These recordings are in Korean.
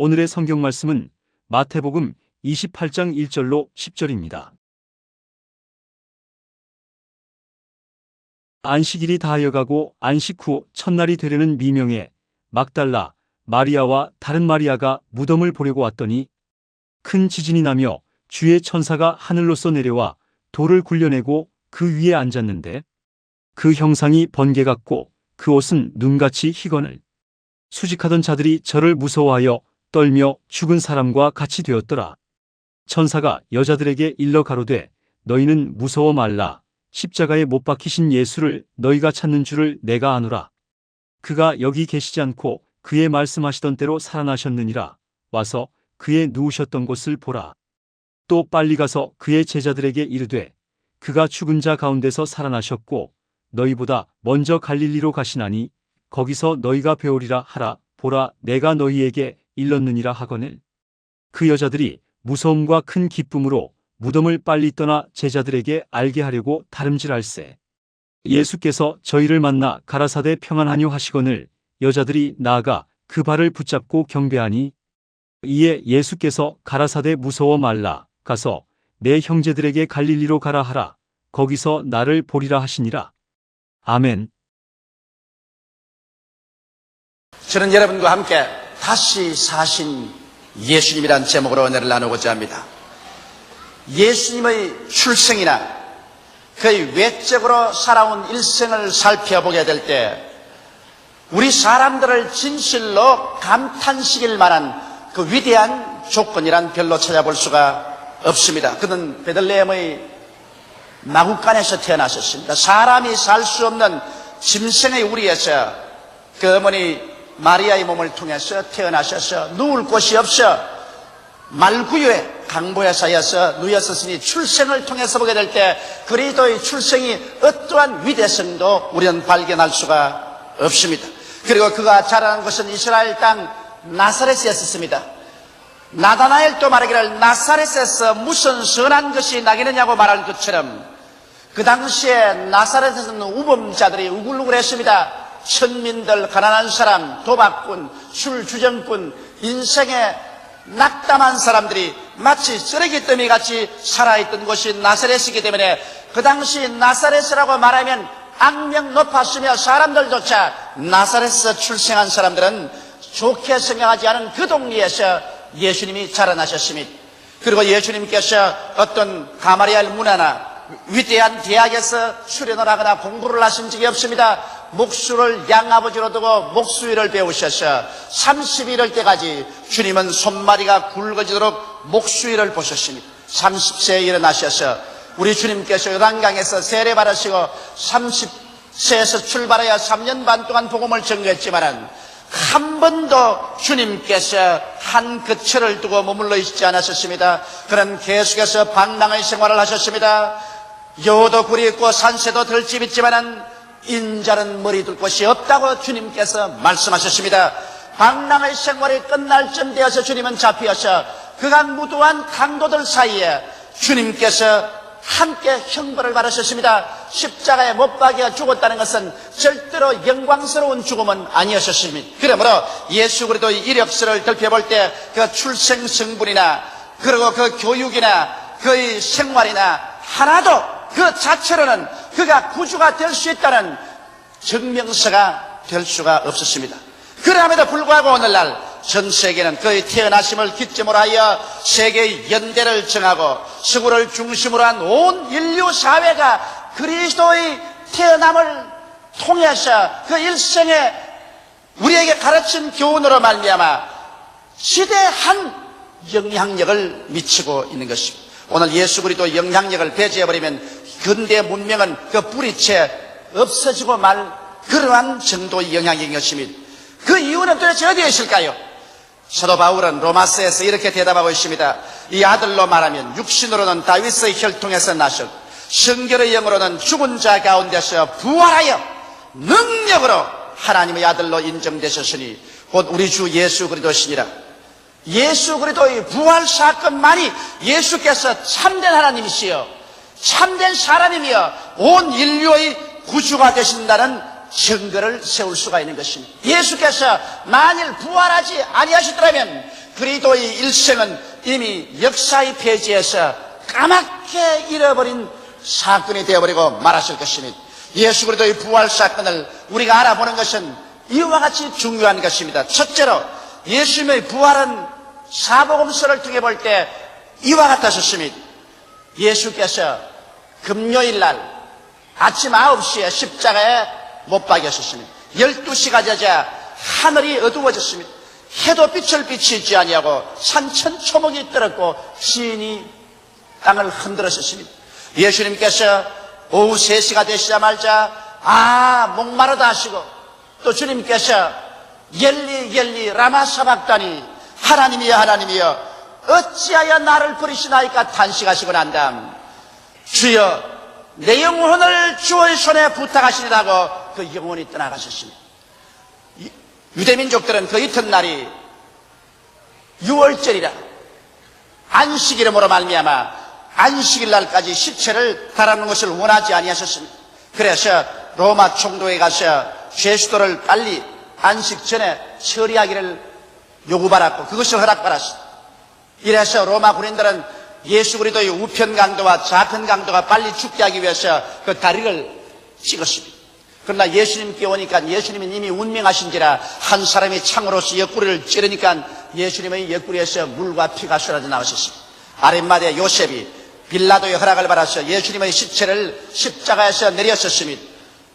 오늘의 성경 말씀은 마태복음 28장 1절로 10절입니다. 안식일이 다하여가고 안식 후 첫날이 되려는 미명에 막달라 마리아와 다른 마리아가 무덤을 보려고 왔더니 큰 지진이 나며 주의 천사가 하늘로서 내려와 돌을 굴려내고 그 위에 앉았는데 그 형상이 번개 같고 그 옷은 눈같이 희거늘. 수직하던 자들이 저를 무서워하여 떨며 죽은 사람과 같이 되었더라. 천사가 여자들에게 일러 가로되 너희는 무서워 말라. 십자가에 못 박히신 예수를 너희가 찾는 줄을 내가 아노라. 그가 여기 계시지 않고 그의 말씀하시던 대로 살아나셨느니라. 와서 그의 누우셨던 곳을 보라. 또 빨리 가서 그의 제자들에게 이르되 그가 죽은 자 가운데서 살아나셨고 너희보다 먼저 갈릴리로 가시나니 거기서 너희가 배우리라 하라. 보라, 내가 너희에게 일렀느니라 하거늘. 그 여자들이 무서움과 큰 기쁨으로 무덤을 빨리 떠나 제자들에게 알게 하려고 다름질할세. 예수께서 저희를 만나 가라사대 평안하뇨 하시거늘 여자들이 나아가 그 발을 붙잡고 경배하니 이에 예수께서 가라사대 무서워 말라. 가서 내 형제들에게 갈릴리로 가라 하라. 거기서 나를 보리라 하시니라. 아멘. 저는 여러분과 함께 다시 사신 예수님이란 제목으로 은혜를 나누고자 합니다. 예수님의 출생이나 그의 외적으로 살아온 일생을 살펴보게 될 때 우리 사람들을 진실로 감탄시킬 만한 그 위대한 조건이란 별로 찾아볼 수가 없습니다. 그는 베들레헴의 마구간에서 태어나셨습니다. 사람이 살 수 없는 짐승의 우리에서 그 어머니 마리아의 몸을 통해서 태어나셔서 누울 곳이 없어 말구유에 강보에 쌓여서 누였었으니 출생을 통해서 보게 될 때 그리스도의 출생이 어떠한 위대성도 우리는 발견할 수가 없습니다. 그리고 그가 자라난 것은 이스라엘 땅 나사렛이었습니다. 나다나엘도 말하기를 나사렛에서 무슨 선한 것이 나겠느냐고 말할 것처럼 그 당시에 나사렛에서는 우범자들이 우글우글했습니다. 천민들, 가난한 사람, 도박꾼, 술주정꾼, 인생에 낙담한 사람들이 마치 쓰레기 더미 같이 살아있던 곳이 나사렛이기 때문에 그 당시 나사렛이라고 말하면 악명 높았으며 사람들조차 나사렛에서 출생한 사람들은 좋게 생각하지 않은 그 동리에서 예수님이 자라나셨습니다. 그리고 예수님께서 어떤 가마리엘 문화나 위대한 대학에서 수련을 하거나 공부를 하신 적이 없습니다. 목수를 양아버지로 두고 목수일을 배우셔서 30일일 때까지 주님은 손마디가 굵어지도록 목수일을 보셨습니다. 30세에 일어나셔서 우리 주님께서 요단강에서 세례받으시고 30세에서 출발하여 3년 반 동안 복음을 전거했지만은 한 번도 주님께서 한 거처를 두고 머물러 있지 않으셨습니다. 그는 계속해서 방랑의 생활을 하셨습니다. 여우도 굴이 있고 산새도 들집 있지만은 인자는 머리 둘 곳이 없다고 주님께서 말씀하셨습니다. 방랑의 생활이 끝날 쯤 되어서 주님은 잡히어서 그간 무도한 강도들 사이에 주님께서 함께 형벌을 받으셨습니다. 십자가에 못 박여 죽었다는 것은 절대로 영광스러운 죽음은 아니었습니다. 그러므로 예수 그리스도의 이력서를 살펴볼 때 그 출생 성분이나 그리고 그 교육이나 그의 생활이나 하나도 그 자체로는 그가 구주가 될 수 있다는 증명서가 될 수가 없었습니다. 그럼에도 불구하고 오늘날 전 세계는 그의 태어나심을 기점으로 하여 세계의 연대를 정하고 서구를 중심으로 한 온 인류 사회가 그리스도의 태어남을 통해서 그 일생에 우리에게 가르친 교훈으로 말미암아 지대한 영향력을 미치고 있는 것입니다. 오늘 예수 그리스도 영향력을 배제해버리면 근대 문명은 그 뿌리채 없어지고 말 그러한 정도의 영향력인 것입니다. 그 이유는 도대체 어디에 있을까요? 사도 바울은 로마서에서 이렇게 대답하고 있습니다. 이 아들로 말하면 육신으로는 다윗의 혈통에서 나셨고 성결의 영으로는 죽은 자 가운데서 부활하여 능력으로 하나님의 아들로 인정되셨으니 곧 우리 주 예수 그리스도시니라. 예수 그리스도의 부활 사건만이 예수께서 참된 하나님이시여 참된 사람이며 온 인류의 구주가 되신다는 증거를 세울 수가 있는 것입니다. 예수께서 만일 부활하지 아니하시더라면 그리스도의 일생은 이미 역사의 페이지에서 까맣게 잃어버린 사건이 되어버리고 말았을 것입니다. 예수 그리스도의 부활 사건을 우리가 알아보는 것은 이와 같이 중요한 것입니다. 첫째로 예수님의 부활은 사복음서를 통해 볼 때 이와 같았습니다. 예수께서 금요일 날 아침 9시에 십자가에 못 박였습니다. 12시가 되자 하늘이 어두워졌습니다. 해도 빛을 비치지 아니하고 산천초목이 떨었고 지인이 땅을 흔들었습니다. 예수님께서 오후 3시가 되시자마자 목마르다 하시고, 또 주님께서 엘리 라마 사박다니, 하나님이여 하나님이여 어찌하여 나를 버리시나이까 탄식하시고 난 다음 주여 내 영혼을 주의 손에 부탁하시리라고 그 영혼이 떠나가셨습니다. 유대민족들은 그 이튿날이 유월절이라 안식 이름으로 말미암아 안식일 날까지 시체를 달아놓는 것을 원하지 아니하셨습니다. 그래서 로마 총독에 가서 죄수들을 빨리 안식 전에 처리하기를 요구받았고 그것을 허락받았습니다. 이래서 로마 군인들은 예수 그리스도의 우편 강도와 좌편 강도가 빨리 죽게 하기 위해서 그 다리를 찍었습니다. 그러나 예수님께 오니까 예수님은 이미 운명하신지라 한 사람이 창으로서 옆구리를 찌르니까 예수님의 옆구리에서 물과 피가 쏟아져 나오셨습니다. 아랫마대 요셉이 빌라도의 허락을 받아서 예수님의 시체를 십자가에서 내렸었습니다.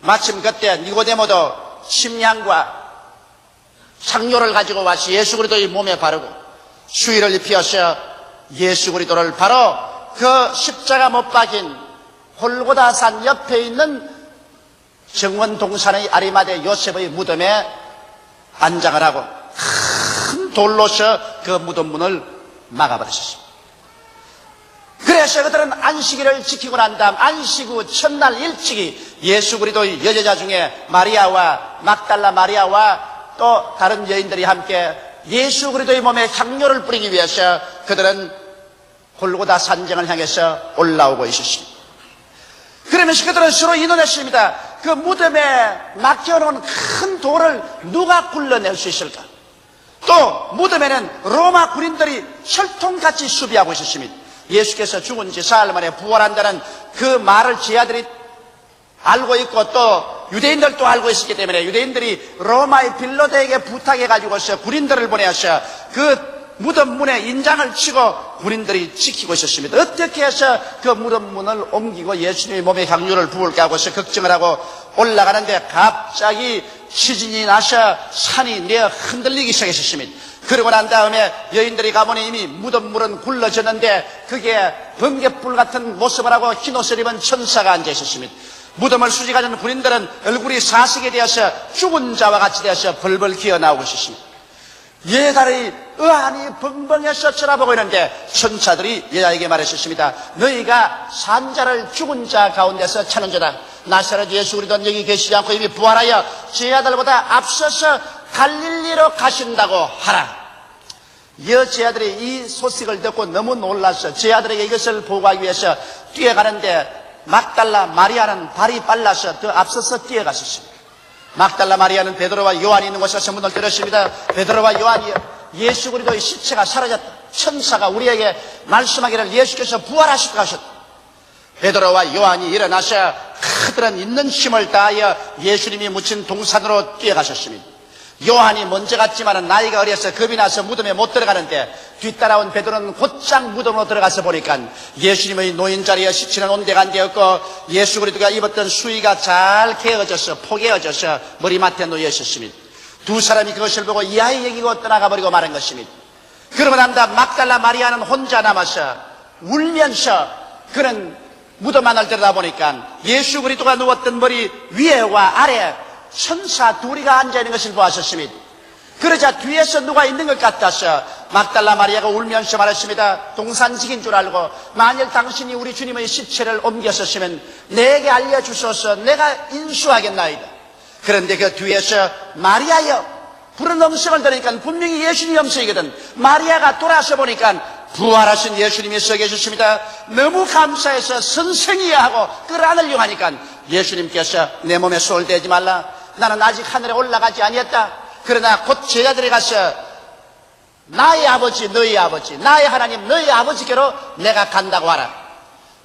마침 그때 니고데모도 침향과 상료를 가지고 와서 예수 그리스도의 몸에 바르고 수의를 입히어서 예수 그리스도를 바로 그 십자가 못 박인 골고다산 옆에 있는 정원동산의 아리마대 요셉의 무덤에 안장을 하고 큰 돌로서 그 무덤 문을 막아버렸습니다. 그래서 그들은 안식일을 지키고 난 다음 안식 후 첫날 일찍이 예수 그리스도의 여제자 중에 마리아와 막달라 마리아와 또 다른 여인들이 함께 예수 그리스도의 몸에 향료를 뿌리기 위해서 그들은 골고다 산정을 향해서 올라오고 있었습니다. 그러면서 그들은 서로 의논했습니다. 그 무덤에 맡겨놓은 큰 돌을 누가 굴러낼 수 있을까? 또 무덤에는 로마 군인들이 철통같이 수비하고 있었습니다. 예수께서 죽은 지 사흘 만에 부활한다는 그 말을 제자들이 알고 있고 또 유대인들도 알고 있었기 때문에 유대인들이 로마의 빌라도에게 부탁해가지고서 군인들을 보내서 그 무덤 문에 인장을 치고 군인들이 지키고 있었습니다. 어떻게 해서 그 무덤 문을 옮기고 예수님의 몸에 향유를 부을까 하고서 걱정을 하고 올라가는데 갑자기 지진이 나서 산이 내어 흔들리기 시작했습니다. 그러고 난 다음에 여인들이 가보니 이미 무덤 물은 굴러졌는데 그게 번갯불 같은 모습을 하고 흰옷을 입은 천사가 앉아 있었습니다. 무덤을 수직하는 군인들은 얼굴이 사색이 되어서 죽은 자와 같이 되어서 벌벌 기어 나오고 있었습니다. 여자들이 의안이 벙벙해서 쳐다보고 있는데 천사들이 여자에게 말했었습니다. 너희가 산자를 죽은 자 가운데서 찾는 자다. 나사렛 예수 그리스도는 여기 계시지 않고 이미 부활하여 제 아들보다 앞서서 갈릴리로 가신다고 하라. 여제아들이 이 소식을 듣고 너무 놀라서 제 아들에게 이것을 보고하기 위해서 뛰어가는데 막달라 마리아는 발이 빨라서 더 앞서서 뛰어갔었습니다. 막달라 마리아는 베드로와 요한이 있는 곳에서 문을 들었습니다. 베드로와 요한이 예수 그리스도의 시체가 사라졌다. 천사가 우리에게 말씀하기를 예수께서 부활하시고 가셨다. 베드로와 요한이 일어나서 그들은 있는 힘을 다하여 예수님이 묻힌 동산으로 뛰어가셨습니다. 요한이 먼저 갔지만 나이가 어려서 겁이 나서 무덤에 못 들어가는데 뒤따라온 베드로는 곧장 무덤으로 들어가서 보니까 예수님의 노인 자리에 시체는 온데간데였고 예수 그리스도가 입었던 수의가 잘 개어져서 포개어져서 머리맡에 놓여 있었습니다. 두 사람이 그것을 보고 이하에 여기고 떠나가 버리고 마는 것입니다. 그러고 난 다음 막달라 마리아는 혼자 남아서 울면서 그는 무덤 안을 들여다보니까 예수 그리스도가 누웠던 머리 위에와 아래 천사 둘이가 앉아있는 것을 보았었습니다. 그러자 뒤에서 누가 있는 것 같아서 막달라 마리아가 울면서 말했습니다. 동산직인 줄 알고 만일 당신이 우리 주님의 시체를 옮겼었으면 내게 알려주소서 내가 인수하겠나이다. 그런데 그 뒤에서 마리아여 부른 음성을 들으니까 분명히 예수님 음성이거든. 마리아가 돌아서 보니까 부활하신 예수님이 서 계셨습니다. 너무 감사해서 선생이야 하고 끌어안으려고 하니까 예수님께서 내 몸에 손을 대지 말라. 나는 아직 하늘에 올라가지 아니했다. 그러나 곧 제자들이 가서 나의 아버지, 너희 아버지, 나의 하나님, 너희 아버지께로 내가 간다고 하라.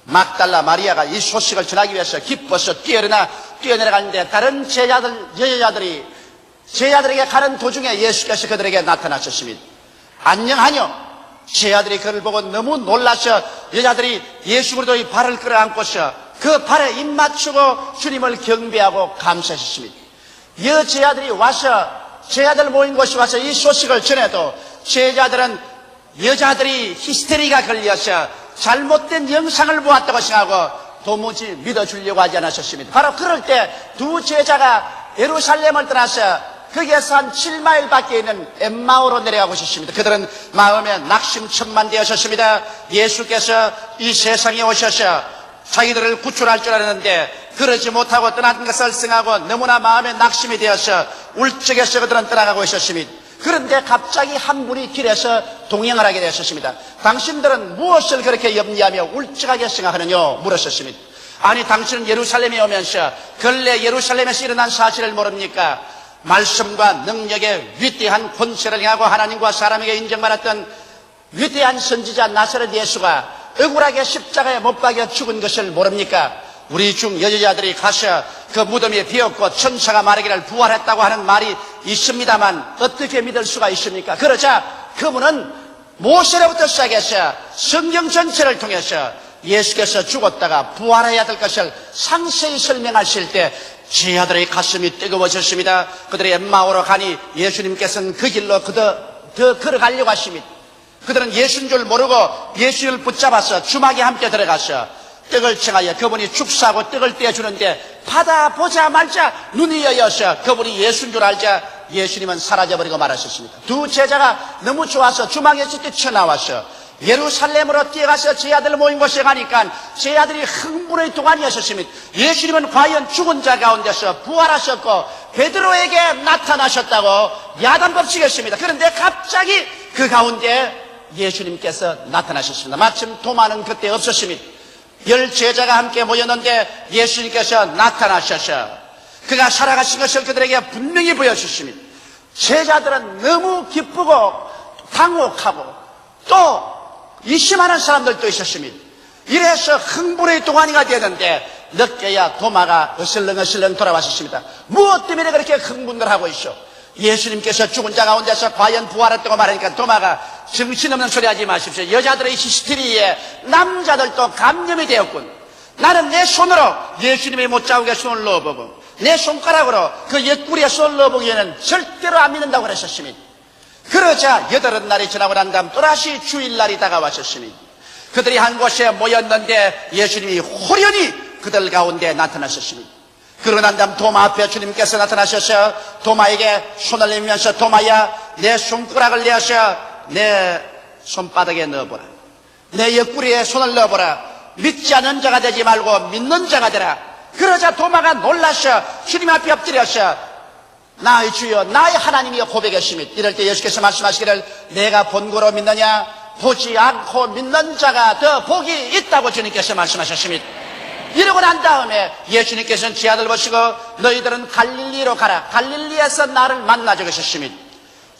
막달라 마리아가 이 소식을 전하기 위해서 기뻐서 뛰어내려가는데 다른 제자들에게 가는 도중에 예수께서 그들에게 나타나셨습니다. 안녕하뇨. 제자들이 그를 보고 너무 놀라서 여자들이 예수 그리스도의 발을 끌어안고서 그 발에 입 맞추고 주님을 경배하고 감사하셨습니다. 제자들이 와서 제자들 모인 곳에 와서 이 소식을 전해도 제자들은 여자들이 히스테리가 걸려서 잘못된 영상을 보았다고 생각하고 도무지 믿어주려고 하지 않으셨습니다. 바로 그럴 때 두 제자가 예루살렘을 떠나서 거기에서 한 7마일 밖에 있는 엠마오로 내려가고 있었습니다. 그들은 마음에 낙심천만되었습니다. 예수께서 이 세상에 오셔서 자기들을 구출할 줄 알았는데 그러지 못하고 떠난 것을 생각하고 너무나 마음에 낙심이 되어서 울적해서 그들은 떠나가고 있었습니다. 그런데 갑자기 한 분이 길에서 동행을 하게 되었습니다. 당신들은 무엇을 그렇게 염려하며 울적하게 생각하느냐 물었습니다. 아니 당신은 예루살렘에 오면서 근래 예루살렘에서 일어난 사실을 모릅니까? 말씀과 능력의 위대한 권세를 행하고 하나님과 사람에게 인정받았던 위대한 선지자 나사렛 예수가 억울하게 십자가에 못 박여 죽은 것을 모릅니까? 우리 중 여자들이 가서 그 무덤이 비었고 천사가 말하기를 부활했다고 하는 말이 있습니다만 어떻게 믿을 수가 있습니까? 그러자 그분은 모세로부터 시작해서 성경 전체를 통해서 예수께서 죽었다가 부활해야 될 것을 상세히 설명하실 때 제자들의 가슴이 뜨거워졌습니다. 그들이 엠마오로 가니 예수님께서는 그 길로 더 걸어가려고 하십니다. 그들은 예수인 줄 모르고 예수를 붙잡아서 주막에 함께 들어가서 떡을 청하여 그분이 축사하고 떡을 떼어주는데 받아보자 말자 눈이 여여서 그분이 예수인 줄 알자 예수님은 사라져버리고 말하셨습니다. 두 제자가 너무 좋아서 주막에서 뛰쳐나와서 예루살렘으로 뛰어가서 제자들 모인 곳에 가니까 제자들이 흥분의 동안이었습니다. 예수님은 과연 죽은 자 가운데서 부활하셨고 베드로에게 나타나셨다고 야단법칙했습니다. 그런데 갑자기 그 가운데 예수님께서 나타나셨습니다. 마침 도마는 그때 없었습니다. 10 제자가 함께 모였는데 예수님께서 나타나셔서 그가 살아가신 것을 그들에게 분명히 보여주십니다. 제자들은 너무 기쁘고 당혹하고 또 의심하는 사람들도 있었습니다. 이래서 흥분의 동안이가 되는데 늦게야 도마가 어슬렁어슬렁 돌아왔었습니다. 무엇 때문에 그렇게 흥분을 하고 있어? 예수님께서 죽은 자 가운데서 과연 부활했다고 말하니까 도마가 정신없는 소리 하지 마십시오. 여자들의 히스테리에 남자들도 감염이 되었군. 나는 내 손으로 예수님의 못자국에 손을 넣어보고 내 손가락으로 그 옆구리에 손을 넣어보기에는 절대로 안 믿는다고 그랬었습니다. 그러자 8날이 지나고 난 다음 또다시 주일날이 다가왔었습니다. 그들이 한 곳에 모였는데 예수님이 호련히 그들 가운데 나타나셨습니다. 그러고 난 다음 도마 앞에 주님께서 나타나셔서 도마에게 손을 내밀면서 도마야 내 손가락을 내어서 내 손바닥에 넣어보라. 내 옆구리에 손을 넣어보라. 믿지 않는 자가 되지 말고 믿는 자가 되라. 그러자 도마가 놀라서 주님 앞에 엎드려서 나의 주여 나의 하나님이여 고백했습니다. 이럴 때 예수께서 말씀하시기를 내가 본고로 믿느냐 보지 않고 믿는 자가 더 복이 있다고 주님께서 말씀하셨습니다. 이러고 난 다음에 예수님께서는 제 아들 보시고 너희들은 갈릴리로 가라. 갈릴리에서 나를 만나 적으셨습니다.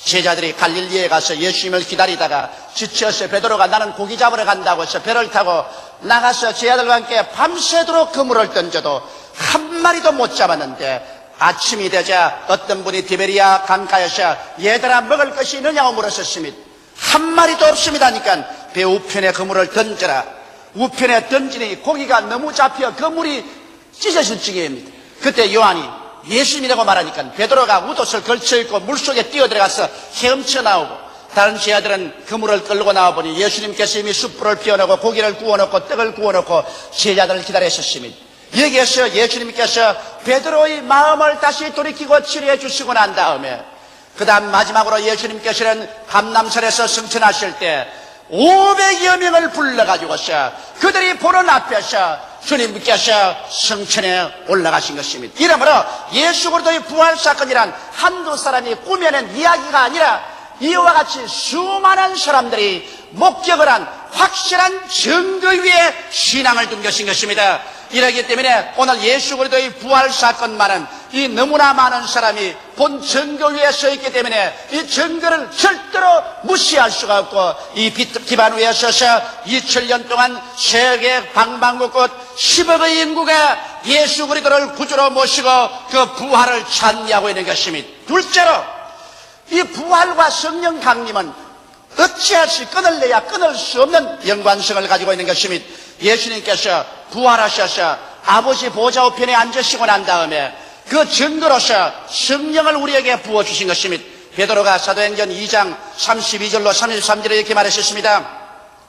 제자들이 갈릴리에 가서 예수님을 기다리다가 지쳐서 베드로가 나는 고기 잡으러 간다고 해서 배를 타고 나가서 제 아들과 함께 밤새도록 그물을 던져도 한 마리도 못 잡았는데 아침이 되자 어떤 분이 디베리아 강가에서 얘들아 먹을 것이 있느냐고 물었었습니다. 한 마리도 없습니다니까 배 우편에 그물을 던져라. 우편에 던지니 고기가 너무 잡혀 그물이 찢어질 지경입니다. 그때 요한이 예수님이라고 말하니까 베드로가 웃옷을 걸쳐입고 물속에 뛰어들어가서 헤엄쳐 나오고 다른 제자들은 그물을 끌고 나와보니 예수님께서 이미 숯불을 피워놓고 고기를 구워놓고 떡을 구워놓고 제자들을 기다렸었습니다. 여기에서 예수님께서 베드로의 마음을 다시 돌이키고 치료해 주시고 난 다음에 그 다음 마지막으로 예수님께서는 감람산에서 승천하실 때 500여 명을 불러가지고서 그들이 보는 앞에서 주님께서 승천에 올라가신 것입니다. 이러므로 예수 그리스도의 부활 사건이란 한두 사람이 꾸며낸 이야기가 아니라 이와 같이 수많은 사람들이 목격을 한 확실한 증거 위에 신앙을 둔 것인 것입니다. 이러기 때문에 오늘 예수 그리스도의 부활 사건만은 이 너무나 많은 사람이 본 증거 위에 서 있기 때문에 이 증거를 절대로 무시할 수가 없고 이 기반 위에 서서 2000년 동안 세계 방방곡곡 10억의 인구가 예수 그리스도를 구주로 모시고 그 부활을 찬미하고 있는 것입니다. 둘째로 이 부활과 성령 강림은 어찌할지 끊을래야 끊을 수 없는 연관성을 가지고 있는 것입니다. 예수님께서 부활하셔서 아버지 보좌 우편에 앉으시고 난 다음에 그 증거로서 성령을 우리에게 부어주신 것입니다. 베드로가 사도행전 2장 32절로 33절에 이렇게 말하셨습니다.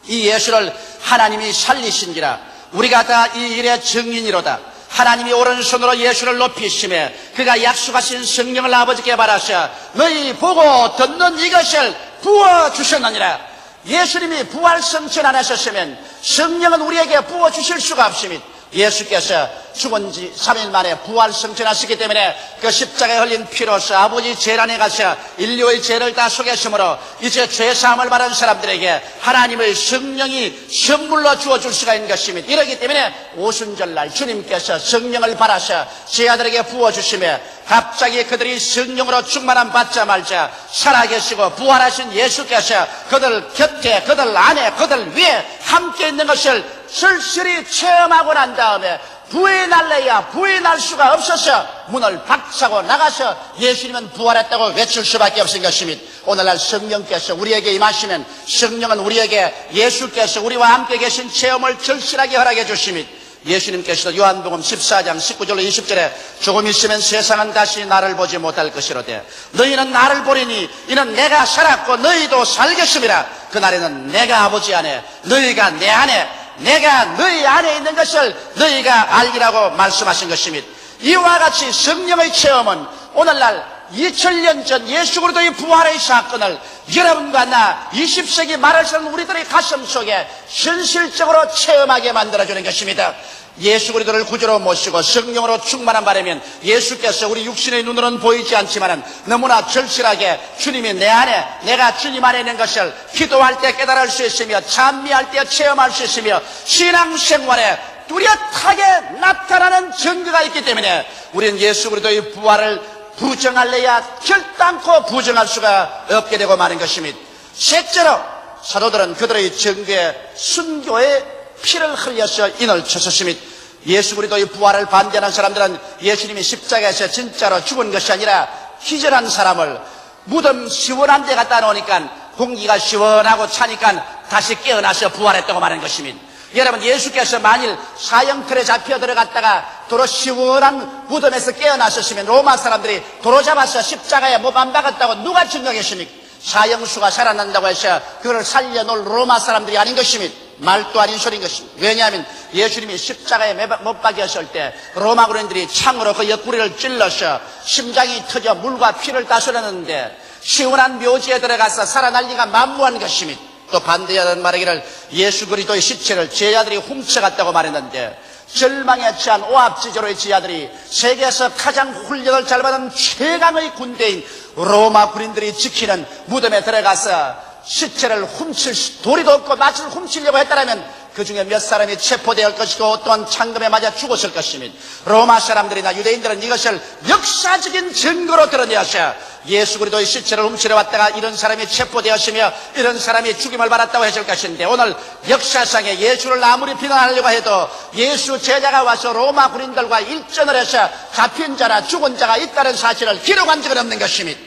이 예수를 하나님이 살리신지라 우리가 다 이 일의 증인이로다. 하나님이 오른손으로 예수를 높이시며 그가 약속하신 성령을 아버지께 받아서 너희 보고 듣는 이것을 부어주셨느니라. 예수님이 부활 성천 안 하셨으면 성령은 우리에게 부어주실 수가 없습니다. 예수께서 죽은 지 3일 만에 부활 성천하시기 때문에 그 십자가에 흘린 피로서 아버지 제란에 가서 인류의 죄를 다 속였으므로 이제 죄사함을 받은 사람들에게 하나님의 성령이 선물로 주어줄 수가 있는 것입니다. 이러기 때문에 오순절날 주님께서 성령을 받아서 제 아들에게 부어주시며 갑자기 그들이 성령으로 충만함 받자마자 살아계시고 부활하신 예수께서 그들 곁에 그들 안에 그들 위에 함께 있는 것을 슬슬이 체험하고 난 다음에 부인할래야 부인할 수가 없어서 문을 박차고 나가서 예수님은 부활했다고 외칠 수밖에 없은 것입니다. 오늘날 성령께서 우리에게 임하시면 성령은 우리에게 예수께서 우리와 함께 계신 체험을 절실하게 허락해 주십니다. 예수님께서도 요한복음 14장 19절로 20절에 조금 있으면 세상은 다시 나를 보지 못할 것이로되 너희는 나를 보리니 이는 내가 살았고 너희도 살겠음이라. 그날에는 내가 아버지 안에 너희가 내 안에 내가 너희 안에 있는 것을 너희가 알기라고 말씀하신 것입니다. 이와 같이 성령의 체험은 오늘날 2000년 전 예수 그리스도의 부활의 사건을 여러분과 나 20세기 말을 쓰는 우리들의 가슴 속에 현실적으로 체험하게 만들어주는 것입니다. 예수 그리스도를 구주로 모시고 성령으로 충만한 바라면 예수께서 우리 육신의 눈으로는 보이지 않지만 너무나 절실하게 주님이 내 안에 내가 주님 안에 있는 것을 기도할 때 깨달을 수 있으며 찬미할 때 체험할 수 있으며 신앙생활에 뚜렷하게 나타나는 증거가 있기 때문에 우리는 예수 그리스도의 부활을 부정할래야 결단코 부정할 수가 없게 되고 마는 것입니다. 셋째로 사도들은 그들의 증거에 순교의 피를 흘려서 인을 쳤었습니다. 예수 그리스도의 부활을 반대하는 사람들은 예수님이 십자가에서 진짜로 죽은 것이 아니라 기절한 사람을 무덤 시원한 데 갖다 놓으니까 공기가 시원하고 차니까 다시 깨어나서 부활했다고 말하는 것입니다. 여러분, 예수께서 만일 사형틀에 잡혀 들어갔다가 도로 시원한 무덤에서 깨어나셨으면 로마 사람들이 도로 잡아서 십자가에 못 안 박았다고 누가 증명했습니까? 사형수가 살아난다고 해서 그걸 살려놓을 로마 사람들이 아닌 것입니다. 말도 아닌 소리인 것입니다. 왜냐하면 예수님이 십자가에 못 박였을 때 로마 군인들이 창으로 그 옆구리를 찔러서 심장이 터져 물과 피를 다 쏟아냈는데 시원한 묘지에 들어가서 살아날 리가 만무한 것입니다. 또 반대하는 말하기를 예수 그리스도의 시체를 제자들이 훔쳐갔다고 말했는데 절망에 처한 오합지졸의 제자들이 세계에서 가장 훈련을 잘 받은 최강의 군대인 로마 군인들이 지키는 무덤에 들어가서 시체를 훔칠 도리도 없고 마치를 훔치려고 했다면 그 중에 몇 사람이 체포될 것이고 또한 창금에 맞아 죽었을 것입니다. 로마 사람들이나 유대인들은 이것을 역사적인 증거로 드러내어서 예수 그리스도의 시체를 훔치러 왔다가 이런 사람이 체포되었으며 이런 사람이 죽임을 받았다고 했을 것인데 오늘 역사상에 예수를 아무리 비난하려고 해도 예수 제자가 와서 로마 군인들과 일전을 해서 잡힌 자나 죽은 자가 있다는 사실을 기록한 적은 없는 것입니다.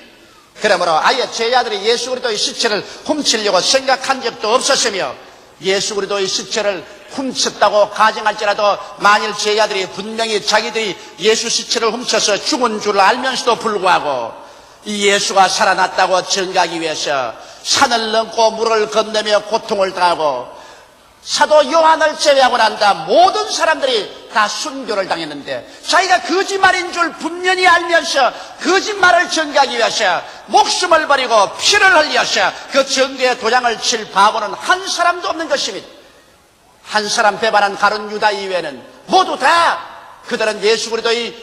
그러므로 아예 제자들이 예수 그리스도의 시체를 훔치려고 생각한 적도 없었으며 예수 그리스도의 시체를 훔쳤다고 가정할지라도 만일 제자들이 분명히 자기들이 예수 시체를 훔쳐서 죽은 줄 알면서도 불구하고 이 예수가 살아났다고 증거하기 위해서 산을 넘고 물을 건너며 고통을 당하고 사도 요한을 제외하고 난다 모든 사람들이 다 순교를 당했는데 자기가 거짓말인 줄 분명히 알면서 거짓말을 증거하기 위해서 목숨을 버리고 피를 흘려서 그 증거에 도장을 칠 바보는 한 사람도 없는 것입니다. 한 사람 배반한 가룟 유다 이외에는 모두 다 그들은 예수 그리스도의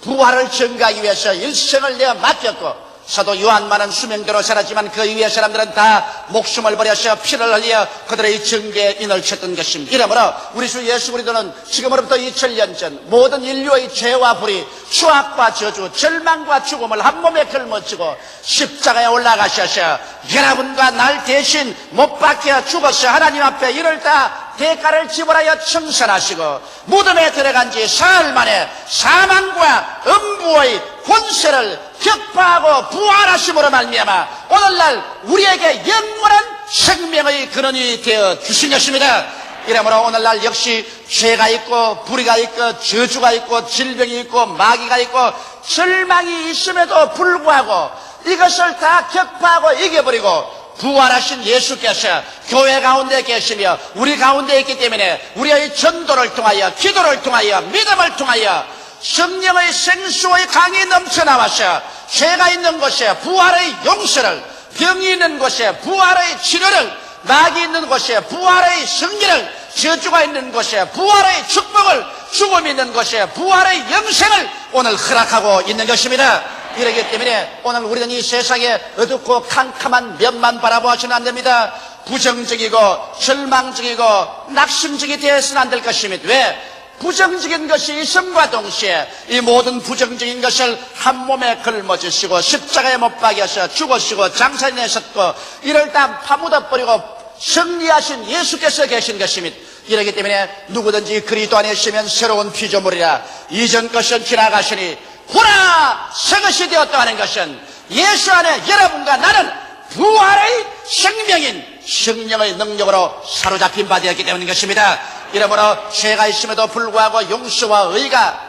부활을 증거하기 위해서 일생을 내어 맡겼고 사도 요한만은 수명대로 살았지만 그 이후의 사람들은 다 목숨을 버려서 피를 흘려 그들의 증거에 인을 쳤던 것입니다. 이러므로 우리 주 예수 그리스도는 지금으로부터 2000년 전 모든 인류의 죄와 불의, 추악과 저주, 절망과 죽음을 한 몸에 걸머쥐고 십자가에 올라가셔서 여러분과 날 대신 못 박혀 죽어서 하나님 앞에 이를 다 대가를 지불하여 청산하시고 무덤에 들어간 지 사흘 만에 사망과 음부의 권세를 격파하고 부활하심으로 말미암아 오늘날 우리에게 영원한 생명의 근원이 되어 주신 것입니다. 이러므로 오늘날 역시 죄가 있고 불의가 있고 저주가 있고 질병이 있고 마귀가 있고 절망이 있음에도 불구하고 이것을 다 격파하고 이겨버리고 부활하신 예수께서 교회 가운데 계시며 우리 가운데 있기 때문에 우리의 전도를 통하여 기도를 통하여 믿음을 통하여 성령의 생수의 강이 넘쳐나와서 죄가 있는 곳에 부활의 용서를, 병이 있는 곳에 부활의 치료를, 낙이 있는 곳에 부활의 승리를, 저주가 있는 곳에 부활의 축복을, 죽음이 있는 곳에 부활의 영생을 오늘 허락하고 있는 것입니다. 이러기 때문에 오늘 우리는 이 세상에 어둡고 캄캄한 면만 바라보아서는 안 됩니다. 부정적이고 절망적이고 낙심적이 되어서는 안 될 것입니다. 왜? 부정적인 것이 있음과 동시에 이 모든 부정적인 것을 한 몸에 걸머지시고 십자가에 못 박여서 죽으시고 장사에 내셨고 이를 다 파묻어버리고 승리하신 예수께서 계신 것입니다. 이러기 때문에 누구든지 그리스도 안에 있으면 새로운 피조물이라 이전 것은 지나가시니 보라 새 것이 되었다 하는 것은 예수 안에 여러분과 나는 부활의 생명인 성령의 능력으로 사로잡힌 바 되었기 때문인 것입니다. 이러므로 죄가 있음에도 불구하고 용서와 의가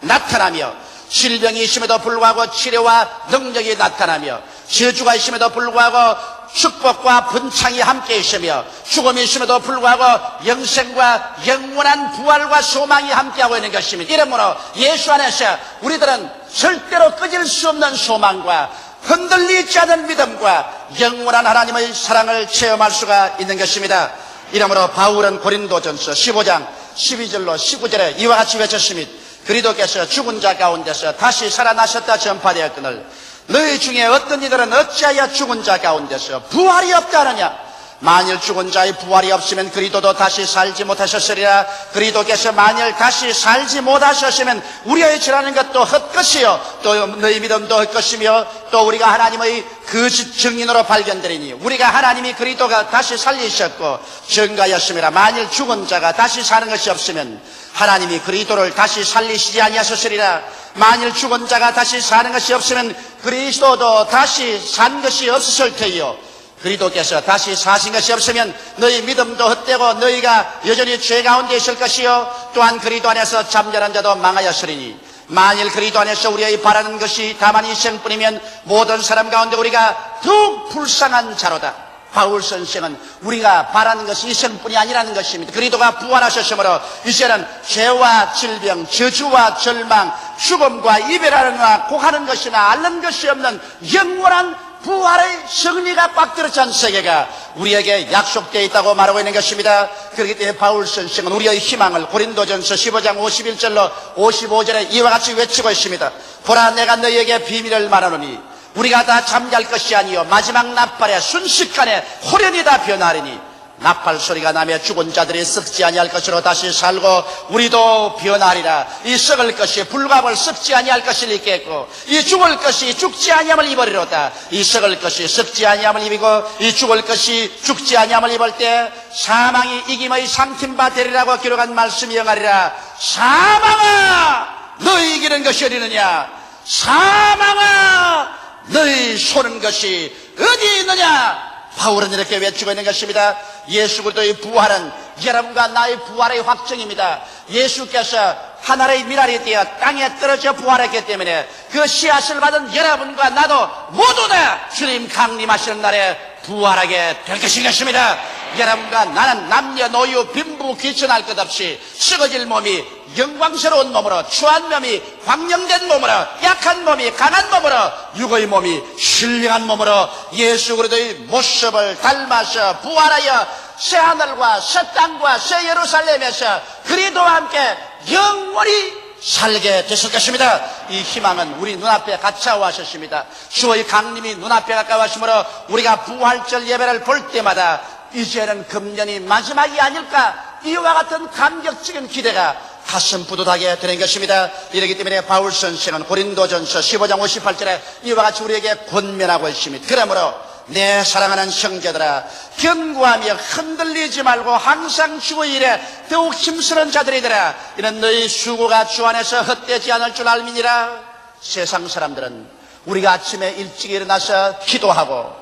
나타나며 질병이 있음에도 불구하고 치료와 능력이 나타나며 저주가 있음에도 불구하고 축복과 번창이 함께 있으며 죽음이 있음에도 불구하고 영생과 영원한 부활과 소망이 함께하고 있는 것입니다. 이러므로 예수 안에서 우리들은 절대로 꺼질 수 없는 소망과 흔들리지 않은 믿음과 영원한 하나님의 사랑을 체험할 수가 있는 것입니다. 이러므로 바울은 고린도전서 15장 12절로 19절에 이와 같이 외쳤습니다. 그리스도께서 죽은 자 가운데서 다시 살아나셨다 전파되었거늘 너희 중에 어떤 이들은 어찌하여 죽은 자 가운데서 부활이 없다 하느냐. 만일 죽은 자의 부활이 없으면 그리스도도 다시 살지 못하셨으리라. 그리스도께서 만일 다시 살지 못하셨으면 우리의 죄라는 것도 헛것이요 또 너희 믿음도 헛것이며 또 우리가 하나님의 거짓 증인으로 발견되리니 우리가 하나님이 그리스도가 다시 살리셨고 증가하였음이라. 만일 죽은 자가 다시 사는 것이 없으면 하나님이 그리스도를 다시 살리시지 아니하셨으리라. 만일 죽은 자가 다시 사는 것이 없으면 그리스도도 다시 산 것이 없었을 테요. 그리스도께서 다시 사신 것이 없으면 너희 믿음도 헛되고 너희가 여전히 죄 가운데 있을 것이요 또한 그리스도 안에서 잠잠한 자도 망하였으리니 만일 그리스도 안에서 우리의 바라는 것이 다만 이 생뿐이면 모든 사람 가운데 우리가 더욱 불쌍한 자로다. 바울 선생은 우리가 바라는 것이 이 생뿐이 아니라는 것입니다. 그리스도가 부활하셨으므로 이제는 죄와 질병, 저주와 절망, 죽음과 이별하느나 곡하는 것이나 앓는 것이 없는 영원한 부활의 승리가 꽉 들어찬 세계가 우리에게 약속되어 있다고 말하고 있는 것입니다. 그렇기 때문에 바울 선생은 우리의 희망을 고린도전서 15장 51절로 55절에 이와 같이 외치고 있습니다. 보라 내가 너희에게 비밀을 말하노니 우리가 다 잠잘 것이 아니요 마지막 나팔에 순식간에 호련히 다 변하리니 나팔 소리가 나며 죽은 자들이 썩지 아니할 것으로 다시 살고 우리도 변하리라. 이 썩을 것이 불갑을 썩지 아니할 것을 입겠고 이 죽을 것이 죽지 아니함을 입으리로다. 이 썩을 것이 썩지 아니함을 입이고 이 죽을 것이 죽지 아니함을 입을 때 사망이 이김의 삼킨 바 되리라고 기록한 말씀이 영하리라. 사망아 너희 이기는 것이 어디느냐. 사망아 너희 쏘는 것이 어디 있느냐. 바울은 이렇게 외치고 있는 것입니다. 예수 그리스도의 부활은 여러분과 나의 부활의 확정입니다. 예수께서 하늘의 미랄이 되어 땅에 떨어져 부활했기 때문에 그 씨앗을 받은 여러분과 나도 모두 다 주님 강림하시는 날에 부활하게 될 것입니다. 여러분과 나는 남녀노유 빈부 귀천할 것 없이 썩어질 몸이 영광스러운 몸으로, 추한 몸이 광명된 몸으로, 약한 몸이 강한 몸으로, 육의 몸이 신령한 몸으로 예수 그리스도의 모습을 닮아서 부활하여 새 하늘과 새 땅과 새 예루살렘에서 그리스도와 함께 영원히 살게 되실 것입니다. 이 희망은 우리 눈앞에 가까워하셨습니다. 주의 강림이 눈앞에 가까워하시므로 우리가 부활절 예배를 볼 때마다 이제는 금년이 마지막이 아닐까, 이와 같은 감격적인 기대가 가슴 뿌듯하게 되는 것입니다. 이렇기 때문에 바울 선생은 고린도전서 15장 58절에 이와 같이 우리에게 권면하고 있습니다. 그러므로 내 사랑하는 형제들아, 견고하며 흔들리지 말고 항상 주의 일에 더욱 힘쓰는 자들이더라. 이는 너희 수고가 주 안에서 헛되지 않을 줄 알미니라. 세상 사람들은 우리가 아침에 일찍 일어나서 기도하고,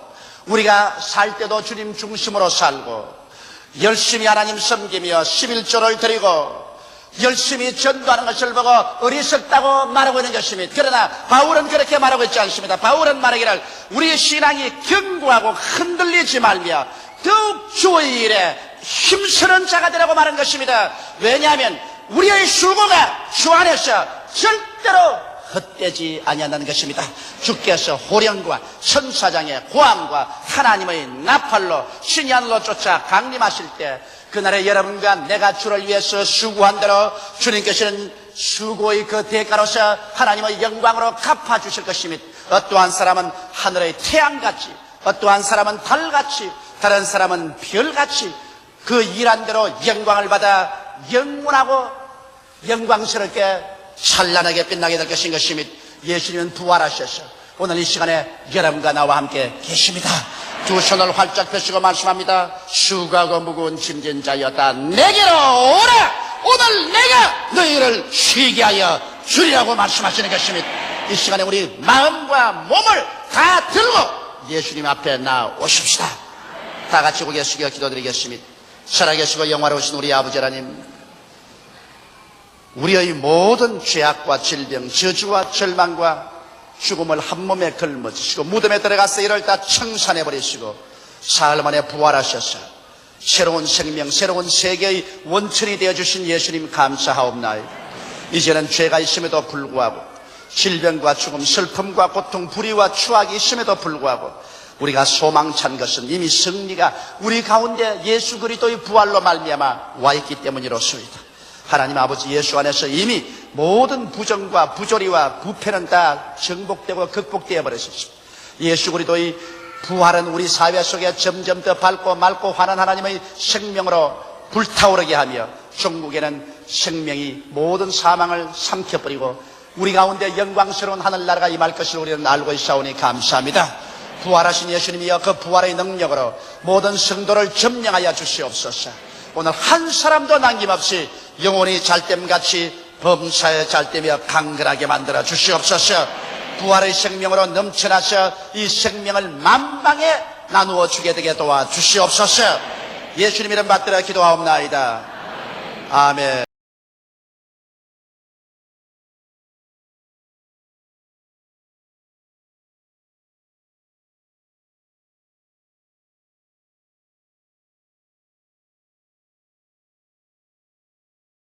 우리가 살 때도 주님 중심으로 살고, 열심히 하나님 섬기며 11조를 드리고 열심히 전도하는 것을 보고 어리석다고 말하고 있는 것입니다. 그러나 바울은 그렇게 말하고 있지 않습니다. 바울은 말하기를 우리의 신앙이 견고하고 흔들리지 말며 더욱 주의 일에 힘쓰는 자가 되라고 말한 것입니다. 왜냐하면 우리의 수고가 주 안에서 절대로 헛되지 아니한다는 것입니다. 주께서 호령과 천사장의 고함과 하나님의 나팔로 신이 하늘로 쫓아 강림하실 때, 그날에 여러분과 내가 주를 위해서 수고한 대로 주님께서는 수고의 그 대가로서 하나님의 영광으로 갚아주실 것입니다. 어떠한 사람은 하늘의 태양같이, 어떠한 사람은 달같이, 다른 사람은 별같이 그 일한 대로 영광을 받아 영원하고 영광스럽게 찬란하게 빛나게 될 것인 것입니다. 예수님은 부활하셔서 오늘 이 시간에 여러분과 나와 함께 계십니다. 두 손을 활짝 펴시고 말씀합니다. 수고하고 무거운 짐진 자였다, 내게로 오라. 오늘 내가 너희를 쉬게 하여 주리라고 말씀하시는 것입니다. 이 시간에 우리 마음과 몸을 다 들고 예수님 앞에 나오십시다. 다 같이 고개 숙여 기도드리겠습니다. 살아계시고 영화로우신 우리 아버지 하나님, 우리의 모든 죄악과 질병, 저주와 절망과 죽음을 한 몸에 걸머지시고 무덤에 들어가서 이를 다 청산해버리시고 사흘 만에 부활하셔서 새로운 생명, 새로운 세계의 원천이 되어주신 예수님 감사하옵나이다. 이제는 죄가 있음에도 불구하고, 질병과 죽음, 슬픔과 고통, 불의와 추악이 있음에도 불구하고 우리가 소망찬 것은 이미 승리가 우리 가운데 예수 그리스도의 부활로 말미암아 와 있기 때문이로소이다. 하나님 아버지, 예수 안에서 이미 모든 부정과 부조리와 부패는 다 정복되고 극복되어 버렸습니다. 예수 그리스도의 부활은 우리 사회 속에 점점 더 밝고 맑고 환한 하나님의 생명으로 불타오르게 하며 종국에는 생명이 모든 사망을 삼켜버리고 우리 가운데 영광스러운 하늘나라가 임할 것을 우리는 알고 있사오니 감사합니다. 부활하신 예수님이여 그 부활의 능력으로 모든 성도를 점령하여 주시옵소서. 오늘 한 사람도 남김없이 영원히 잘됨같이 범사에 잘되며 강건하게 만들어 주시옵소서. 부활의 생명으로 넘쳐나서 이 생명을 만방에 나누어 주게 되게 도와주시옵소서. 예수님 이름 받들어 기도하옵나이다. 아멘.